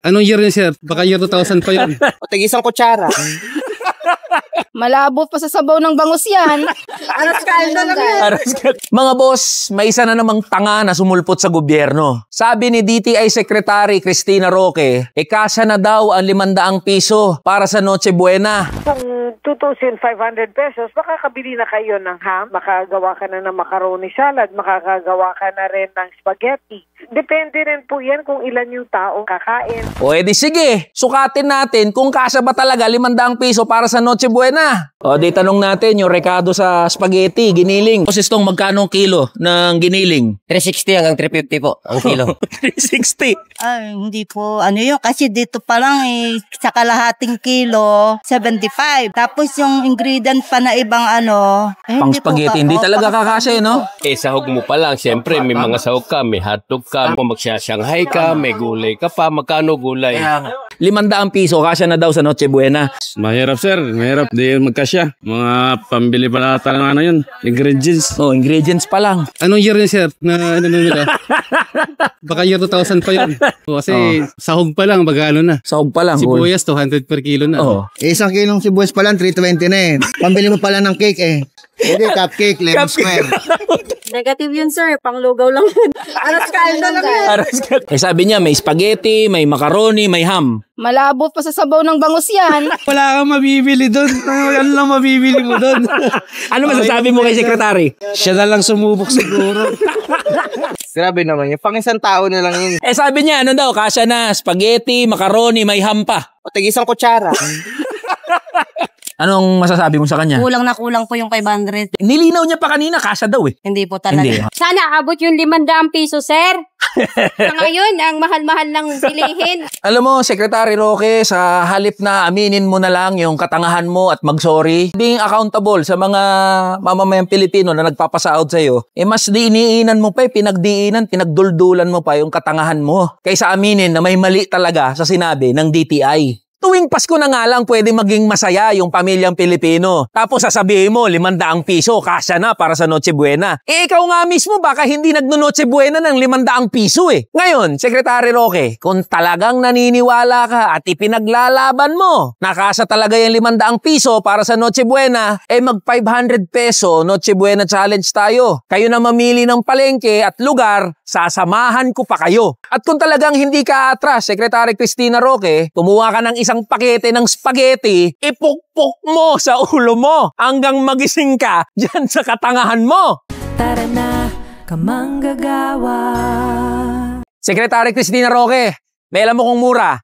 Anong year yun, sir? Baka year 2000 pa yun. O tig-isang kutsara. Malabo pa sa sabaw ng bangus yan. Aras kain na lang yan. Mga boss, may isa na namang tanga na sumulpot sa gobyerno. Sabi ni DTI Secretary Cristina Roque, kasya na daw ang 500 piso para sa Noche Buena. Kung 2,500 pesos, makakabili na kayo ng ham, makagawa ka na ng macaroni salad, makakagawa ka na rin ng spaghetti. Depende rin po yan kung ilan yung tao kakain. O edi sige, sukatin natin kung kasya ba talaga 500 piso para sa Noche Buena. O di tanong natin yung rekado sa spaghetti, giniling. Posistong magkano kilo ng giniling? 360 hanggang 350 po ang kilo. 360. Ay, hindi po. Ano yun? Kasi dito pa lang sa kalahating kilo, 75. Tapos yung ingredient pa na ibang pang spaghetti, hindi talaga kakasya, no? Sahog mo pa lang. Siyempre, may mga sahog ka, may hotdog ka, kung magsya-shanghai ka, may gulay ka pa. Magkano gulay? 500 piso, kasya na daw sa Noche Buena. Mahirap, sir. Mahirap. Di magkasya. Mga pambili pala ng yun. Ingredients. Oh, ingredients pa lang. Anong year yun, sir? Na ano nila? Baka year 2000 pa yun. Kasi sahog pa lang, baga na. Sahog pa lang. Sibuyas, 200 per kilo na. Isang kilong sibuyas pa lang, 320 na eh. Pambili mo pala ng cake Hindi, cupcake, lemon square. Negative yun, sir. Panglugaw lang yun. Aras kain na lang yan. Sabi niya, may spaghetti, may macaroni, may ham. Malabo pa sa sabaw ng bangus yan. Wala kang mabibili doon. Ano lang mabibili mo doon? Ano masasabi mo kay Secretary? Siya na lang sumubok siguro. Grabe naman yun. Pang isang tao na lang yun. Sabi niya, kasya na, spaghetti, macaroni, may ham pa. O tig-isang kutsara. Anong masasabi mo sa kanya? Kulang na kulang po yung 500. Nilinaw niya pa kanina, kasya daw eh. Hindi po talaga. Hindi. Sana abot yung 500 piso, sir. Sa ngayon, ang mahal-mahal ng bilihin. Alam mo, Secretary Roque, sa halip na aminin mo na lang yung katangahan mo at mag-sorry, being accountable sa mga mamamayang Pilipino na nagpapasahod sa'yo, mas diiniinan mo pa, pinagduldulan mo pa yung katangahan mo kaysa aminin na may mali talaga sa sinabi ng DTI. Tuwing Pasko na nga lang pwede maging masaya yung pamilyang Pilipino. Tapos sasabihin mo, 500 piso, kasya na para sa Noche Buena. Ikaw nga mismo baka hindi nagno-Noche Buena ng 500 piso eh. Ngayon, Secretary Roque, kung talagang naniniwala ka at ipinaglalaban mo, nakasya talaga yung 500 piso para sa Noche Buena, mag 500 peso Noche Buena Challenge tayo. Kayo na mamili ng palengke at lugar, sasamahan ko pa kayo. At kung talagang hindi ka atras, Secretary Cristina Roque, kumuha ka ng isang pakete ng spaghetti, ipukpok mo sa ulo mo hanggang magising ka dyan sa katangahan mo. Tara na, kamanggagawa. Secretary Cristina Roque, may alam mo kung mura,